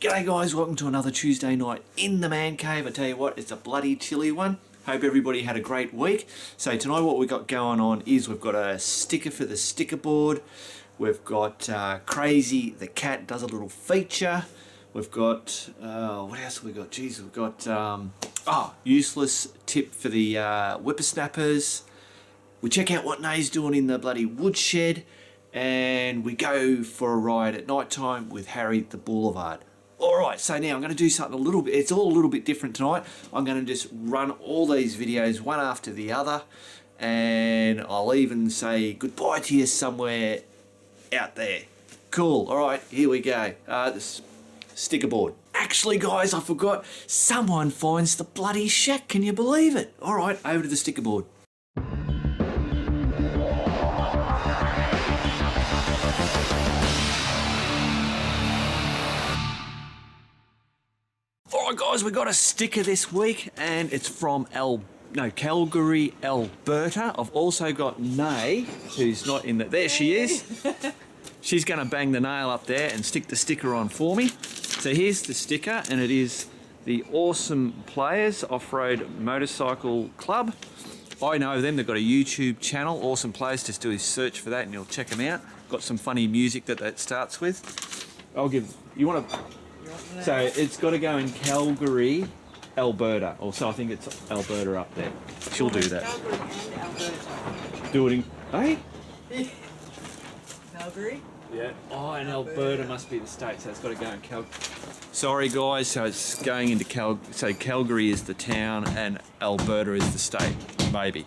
G'day guys, welcome to another Tuesday night in the man cave. I tell you what, it's a bloody chilly one. Hope everybody had a great week. So tonight what we've got going on is we've got a sticker for the sticker board. We've got Crazy the cat does a little feature. We've got, what else have we got? Jeez, we've got, Useless Tip for the whippersnappers. We check out what Nay's doing in the bloody Woodshed. And we go for a ride at night time with Harry the Boulevard. Alright, so now I'm going to do something a little bit, it's all a little bit different tonight. I'm going to just run all these videos one after the other, and I'll even say goodbye to you somewhere out there. Cool, alright, here we go. This sticker board. Actually guys, I forgot, someone finds the bloody shack, can you believe it? Alright, over to the sticker board. Alright guys, we got a sticker this week and it's from Calgary, Alberta. I've also got Nay, who's not in there she is. She's going to bang the nail up there and stick the sticker on for me. So here's the sticker, and it is the Awesome Players Off-Road Motorcycle Club. I know them, they've got a YouTube channel, Awesome Players. Just do a search for that and you'll check them out. Got some funny music that starts with. So it's got to go in Calgary, Alberta. Also, I think it's Alberta up there. She'll do that. Calgary and Alberta. Do it in, hey? Calgary? Yeah. Oh, and Alberta must be the state, so it's got to go in Calgary. Sorry guys, so it's going into so Calgary is the town and Alberta is the state, maybe.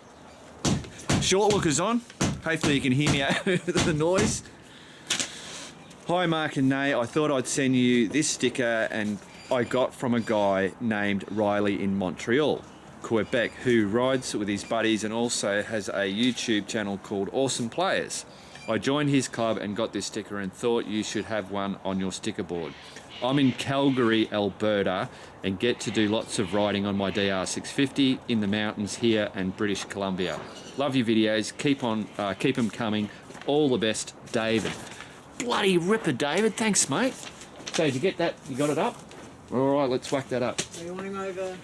Short lookers on. Hopefully you can hear me over the noise. Hi Mark and Nay, I thought I'd send you this sticker and I got from a guy named Riley in Montreal, Quebec, who rides with his buddies and also has a YouTube channel called Awesome Players. I joined his club and got this sticker and thought you should have one on your sticker board. I'm in Calgary, Alberta and get to do lots of riding on my DR650 in the mountains here and British Columbia. Love your videos, keep them coming. All the best, David. Bloody ripper, David. Thanks, mate. So, did you get that? You got it up? All right, let's whack that up. So you want him over?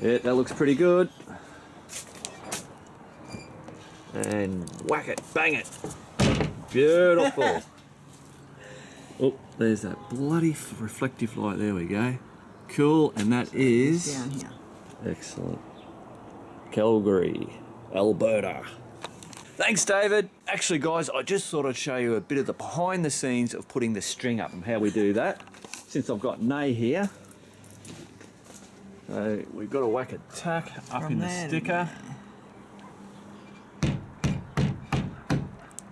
Yeah, that looks pretty good. And whack it, bang it. Beautiful. Oh, there's that bloody reflective light. There we go. Cool, and that is... down here. Excellent. Calgary, Alberta. Thanks, David. Actually, guys, I just thought I'd show you a bit of the behind the scenes of putting the string up and how we do that. Since I've got Nay here. So we've got to whack a tack up From in the there sticker.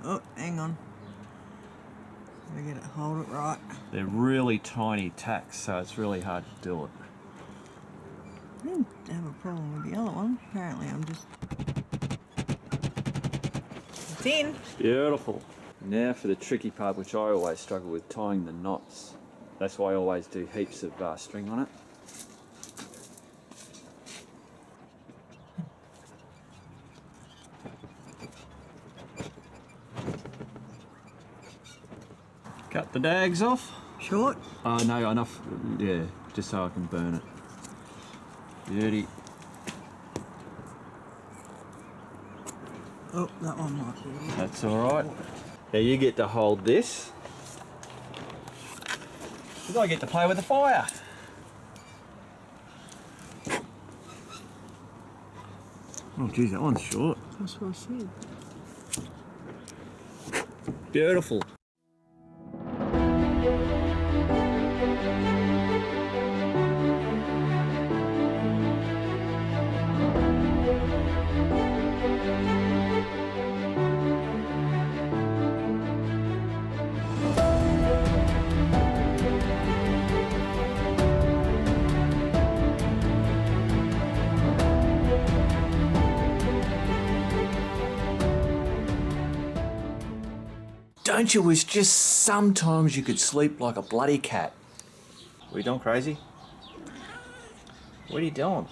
Oh, hang on. We get it, hold it right. They're really tiny tacks, so it's really hard to do it. I didn't have a problem with the other one. Apparently I'm just... It's in. Beautiful. Now for the tricky part, which I always struggle with, tying the knots. That's why I always do heaps of string on it. Cut the dags off. Short? No, enough, yeah, just so I can burn it. Beauty. Oh, that one might be. That's alright. Now you get to hold this. Because I get to play with the fire. Oh geez, that one's short. That's what I said. Beautiful. Don't you wish just sometimes you could sleep like a bloody cat? What are you doing, Crazy? What are you doing?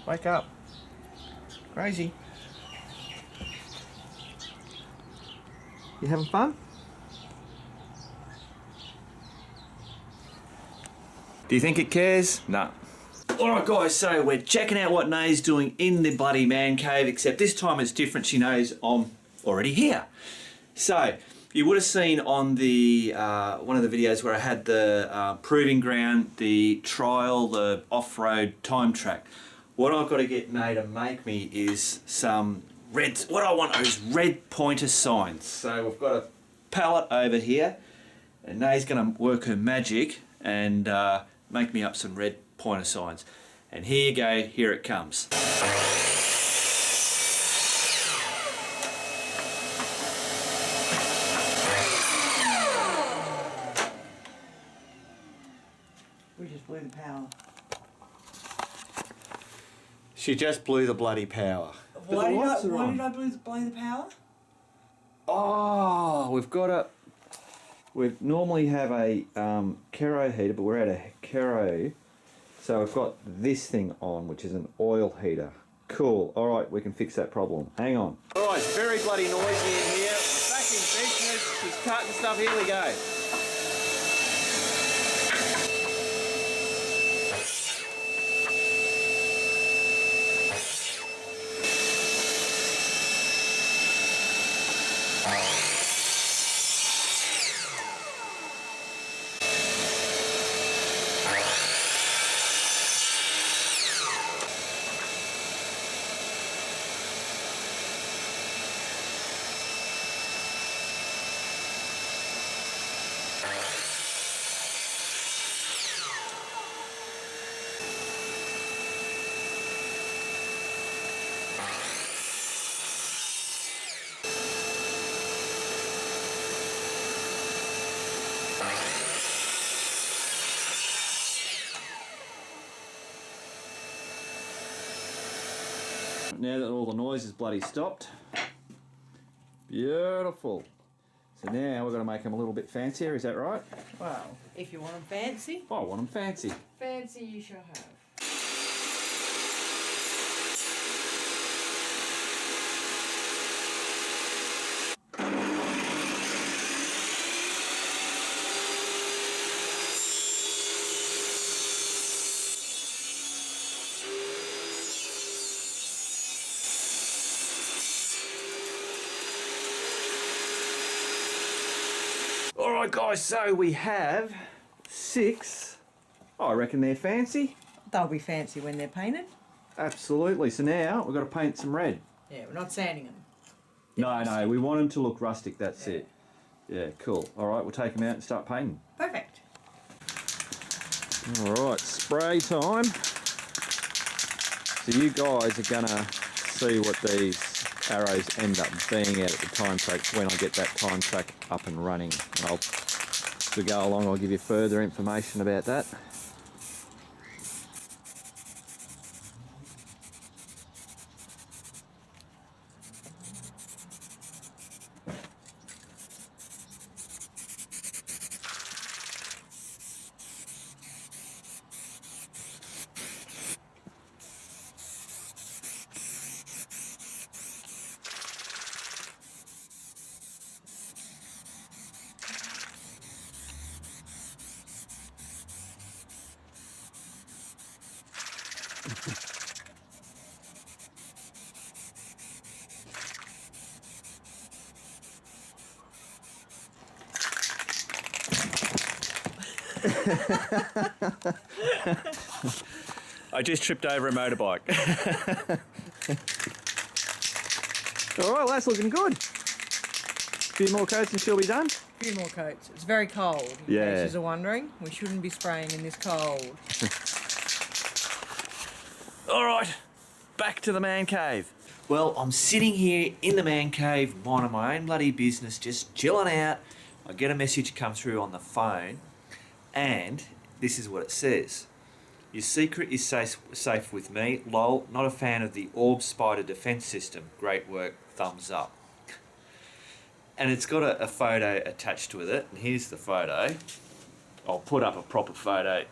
Wake up. Crazy. You having fun? Do you think it cares? No. Alright guys, so we're checking out what Nay's doing in the bloody man cave, except this time it's different. She knows I'm already here. So, you would have seen on the one of the videos where I had the proving ground, the trial, the off-road time track. What I've got to get Nay to make me is some red, what I want is red pointer signs. So we've got a palette over here, and Nay's going to work her magic and make me up some red pointer signs. And here you go, here it comes. We just blew the power. She just blew the bloody power. Why did I blow the power? Oh, we normally have a Kero heater, but we're at a Kero. So I've got this thing on, which is an oil heater. Cool. All right, we can fix that problem. Hang on. All right, it's very bloody noisy in here. We're back in business. She's cutting stuff. Here we go. Now that all the noise is bloody stopped. Beautiful. So now we're going to make them a little bit fancier, is that right? Well, if you want them fancy. Oh, I want them fancy. Fancy you shall have. Alright guys, so we have 6. Oh, I reckon they're fancy. They'll be fancy when they're painted. Absolutely. So now we've got to paint some red. Yeah, we're not sanding them. No, we want them to look rustic, that's it. Yeah, cool. Alright, we'll take them out and start painting. Perfect. Alright, spray time. So you guys are going to see what these arrows end up being at the time track when I get that time track up and running. And as we go along, I'll give you further information about that. I just tripped over a motorbike. All right, well, that's looking good. A few more coats and she'll be done. A few more coats. It's very cold. In case you're wondering, we shouldn't be spraying in this cold. All right, back to the man cave. Well, I'm sitting here in the man cave, minding my own bloody business, just chilling out. I get a message come through on the phone, and this is what it says. Your secret is safe with me. Lol, not a fan of the orb spider defense system. Great work, thumbs up. And it's got a photo attached with it, and here's the photo. I'll put up a proper photo.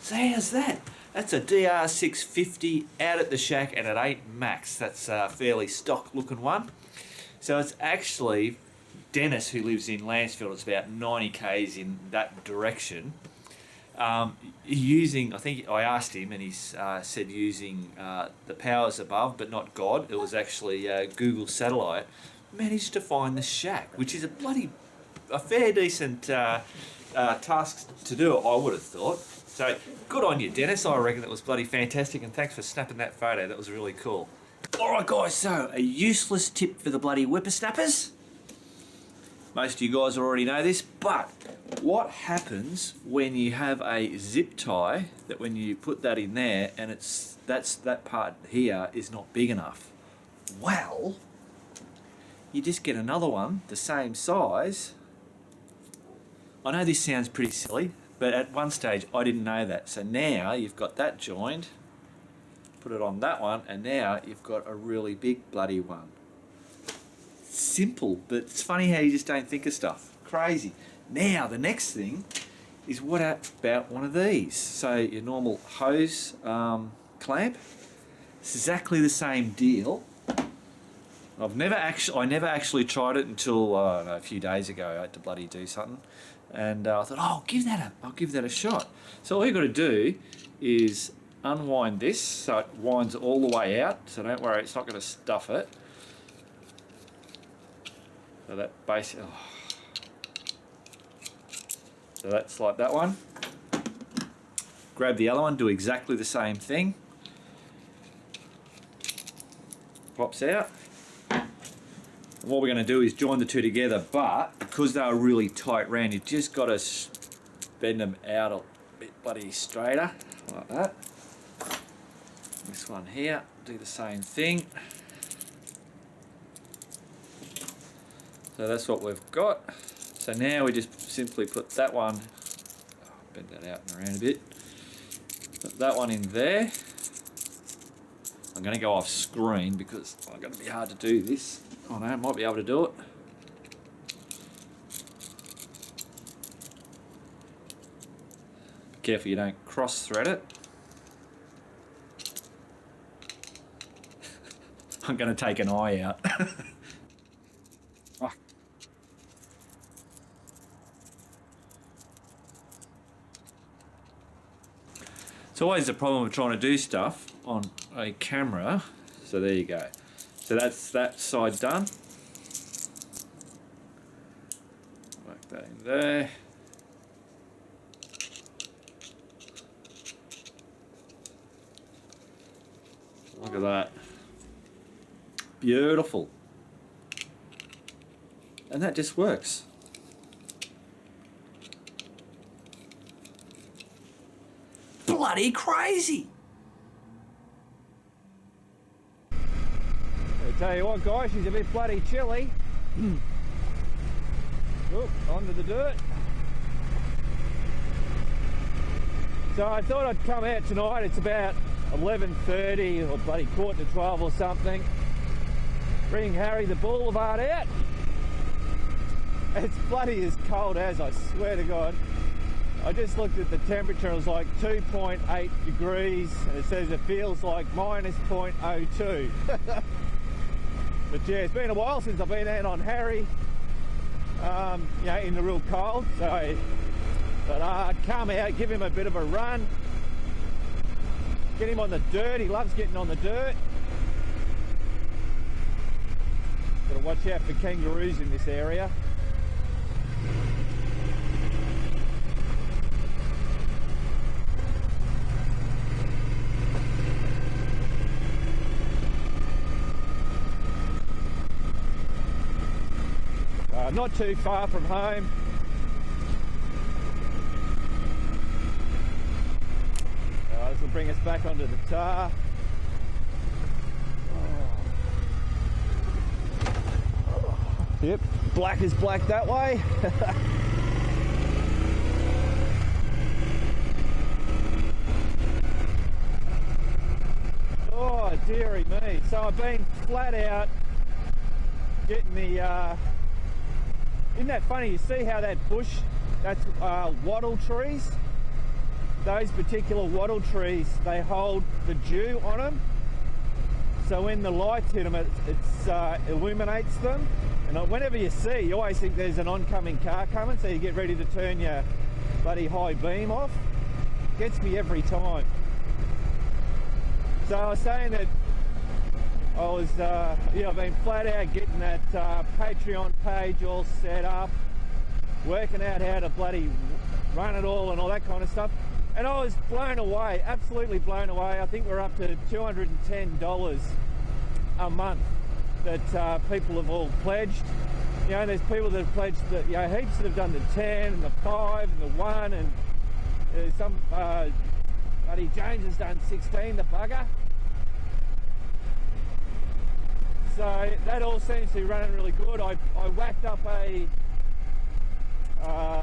So how's that? That's a DR650 out at the shack, and it ain't max. That's a fairly stock looking one. So it's actually Dennis, who lives in Lansfield, it's about 90 k's in that direction. Using, I think I asked him, and he said using the powers above, but not God. It was actually Google satellite. Managed to find the shack, which is a fair decent task to do. I would have thought. So good on you, Dennis. I reckon it was bloody fantastic, and thanks for snapping that photo. That was really cool. All right, guys. So a useless tip for the bloody whippersnappers. Most of you guys already know this, but what happens when you have a zip tie that when you put that in there and that part here is not big enough? Well, you just get another one the same size. I know this sounds pretty silly, but at one stage I didn't know that. So now you've got that joined, put it on that one, and now you've got a really big bloody one. Simple, but it's funny how you just don't think of stuff. Crazy. Now the next thing is, what about one of these? So your normal hose clamp. It's exactly the same deal. I never actually tried it until I don't know, a few days ago. I had to bloody do something, and I thought, oh, I'll give that a shot. So all you got to do is unwind this so it winds all the way out. So don't worry, it's not going to stuff it. So that so that's like that one. Grab the other one, do exactly the same thing. Pops out. And what we're going to do is join the two together, but because they are really tight round, you just got to bend them out a bit bloody straighter, like that. This one here, do the same thing. So that's what we've got. So now we just simply put that one, bend that out and around a bit, put that one in there. I'm going to go off screen because it's going to be hard to do this. Oh no, I might be able to do it. Be careful you don't cross thread it. I'm going to take an eye out. Oh. It's always the problem of trying to do stuff on a camera. So there you go. So that's that side done. Work that in there. Look at that. Beautiful. And that just works. Bloody crazy. I tell you what, guys, she's a bit bloody chilly. Oop, onto the dirt. So I thought I'd come out tonight. It's about 11:30 or bloody 11:45 or something. Bring Harry the Boulevard out. It's bloody as cold as, I swear to God. I just looked at the temperature, it was like 2.8 degrees, and it says it feels like -0.02. But yeah, it's been a while since I've been out on Harry, you know, in the real cold. So, but I'd come out, give him a bit of a run, get him on the dirt. He loves getting on the dirt. Gotta watch out for kangaroos in this area. Not too far from home. This will bring us back onto the tar. Yep, black is black that way. Oh, dearie me. So I've been flat out getting the... Isn't that funny? You see how that bush, that's wattle trees? Those particular wattle trees, they hold the dew on them. So when the lights hit them, it illuminates them And whenever you see, you always think there's an oncoming car coming, so you get ready to turn your bloody high beam off. Gets me every time. So I was saying that I was, I've been flat out getting that Patreon page all set up, working out how to bloody run it all and all that kind of stuff. And I was blown away, absolutely blown away. I think we're up to $210 a month that people have all pledged. You know, there's people that have pledged, that, you know, heaps that have done the 10 and the 5 and the 1, and there's some buddy James has done 16, the bugger. So that all seems to be running really good. I whacked up a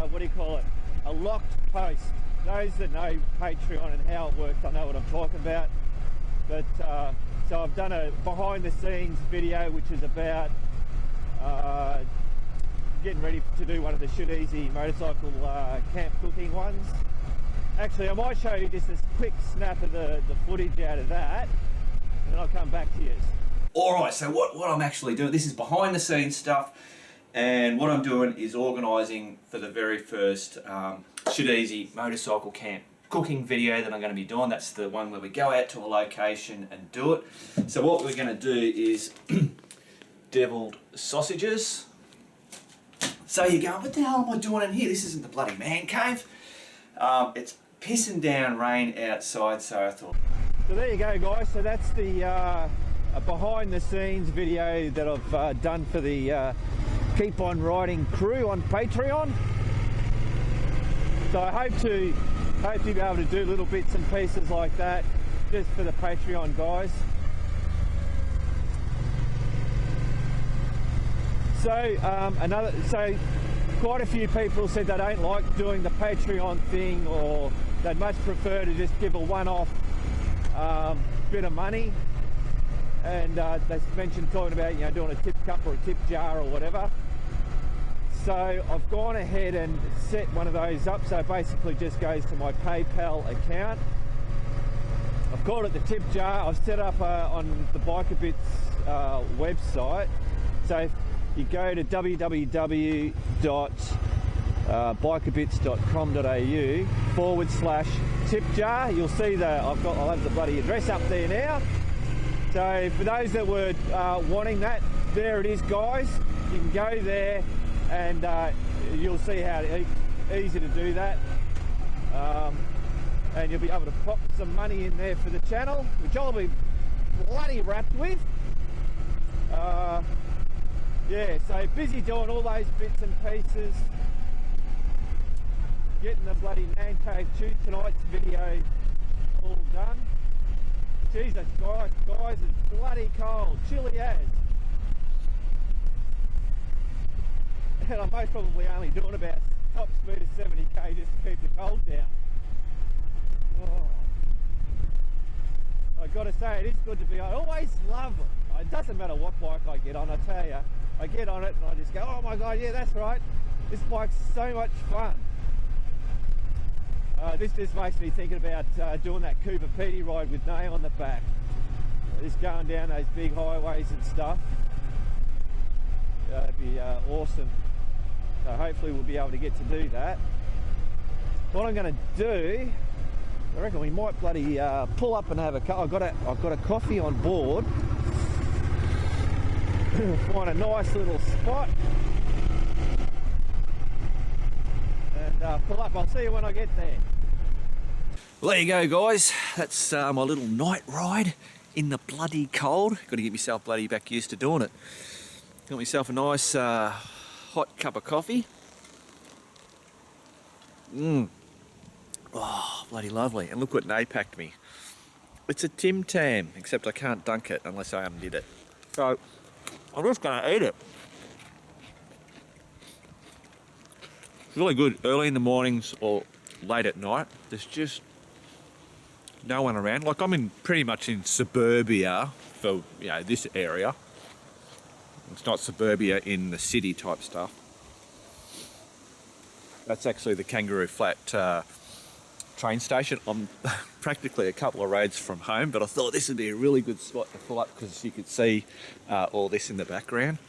what do you call it? A locked post. Those that know Patreon and how it works, I know what I'm talking about. But so I've done a behind the scenes video which is about getting ready to do one of the Shoot Easy motorcycle camp cooking ones. Actually, I might show you just a quick snap of the footage out of that, and then I'll come back to you. Alright, so what I'm actually doing, this is behind the scenes stuff, and what I'm doing is organising for the very first Shoot Easy motorcycle camp cooking video that I'm going to be doing. That's the one where we go out to a location and do it. So what we're going to do is deviled sausages. So you're going, what the hell am I doing in here? This isn't the bloody man cave. It's pissing down rain outside, so I thought. So there you go, guys. So that's the a behind the scenes video that I've done for the Keep On Riding crew on Patreon. So I hope to be able to do little bits and pieces like that just for the Patreon guys. So quite a few people said they don't like doing the Patreon thing, or they'd much prefer to just give a one-off bit of money. And they mentioned talking about, you know, doing a tip cup or a tip jar or whatever. So I've gone ahead and set one of those up, so it basically just goes to my PayPal account. I've called it the tip jar. I've set up on the Biker website. So if you go to www.bikerbits.com.au/tip jar, you'll see I'll have the bloody address up there now. So for those that were wanting that, there it is, guys. You can go there and you'll see how easy to do that. And you'll be able to pop some money in there for the channel, which I'll be bloody wrapped with. Yeah, so busy doing all those bits and pieces. Getting the bloody Man Cave Shoot tonight's video all done. Jesus, guys, it's bloody cold, chilly as. And I'm most probably only doing about top speed of 70k just to keep the cold down. Oh. I've got to say, it is good to be. I always love it. It doesn't matter what bike I get on, I tell you. I get on it and I just go, oh my God, yeah, that's right. This bike's so much fun. This just makes me thinking about doing that Cooper Petey ride with Nay on the back. Just going down those big highways and stuff. It'd be awesome. So hopefully we'll be able to get to do that. What I'm going to do, I reckon we might bloody pull up and have a cup. I've got a coffee on board. Find a nice little spot and pull up. I'll see you when I get there. Well, there you go, guys. That's my little night ride in the bloody cold. Got to get myself bloody back used to doing it. Got myself a nice hot cup of coffee. Oh, bloody lovely. And look what Nay packed me. It's a Tim Tam, except I can't dunk it unless I undid it. So I'm just going to eat it. It's really good early in the mornings or late at night. There's just no one around. Like, I'm pretty much in suburbia for, you know, this area. It's not suburbia in the city type stuff. That's actually the Kangaroo Flat train station. I'm practically a couple of roads from home, but I thought this would be a really good spot to pull up because you could see all this in the background.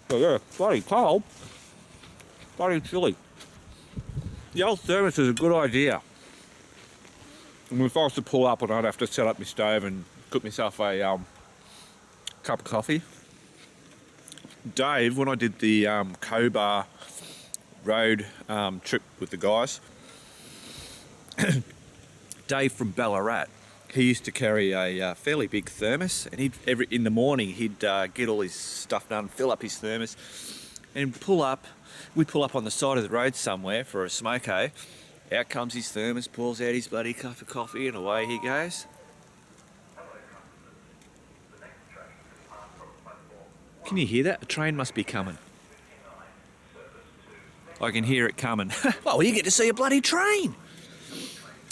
But yeah, bloody cold. Bloody chilly. The old thermos is a good idea. And if I was to pull up and I'd have to set up my stove and cook myself a cup of coffee. Dave, when I did the Cobar road trip with the guys, Dave from Ballarat, he used to carry a fairly big thermos, and in the morning he'd get all his stuff done, fill up his thermos, and we'd pull up on the side of the road somewhere for a smoko. Out comes his thermos, pours out his bloody cup of coffee, and away he goes. Can you hear that? A train must be coming. I can hear it coming. Well, you get to see a bloody train.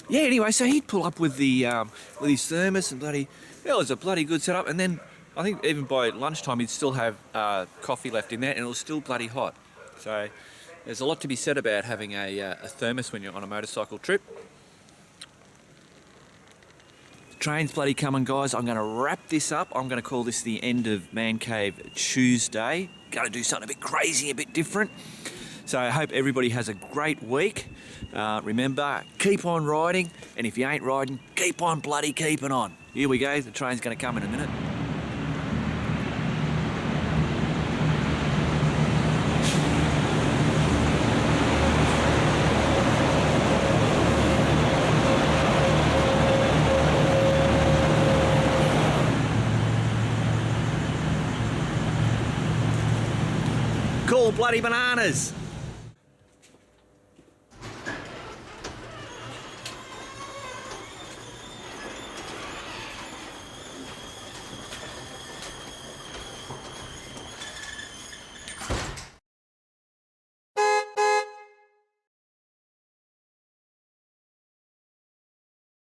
Yeah, anyway, so he'd pull up with his thermos and it was a bloody good setup. And then I think even by lunchtime he'd still have coffee left in there, and it was still bloody hot. So there's a lot to be said about having a thermos when you're on a motorcycle trip. The train's bloody coming, guys. I'm going to wrap this up. I'm going to call this the end of Man Cave Tuesday. Going to do something a bit crazy, a bit different. So I hope everybody has a great week. Remember, keep on riding, and if you ain't riding, keep on bloody keeping on. Here we go, the train's going to come in a minute. Cool bloody bananas!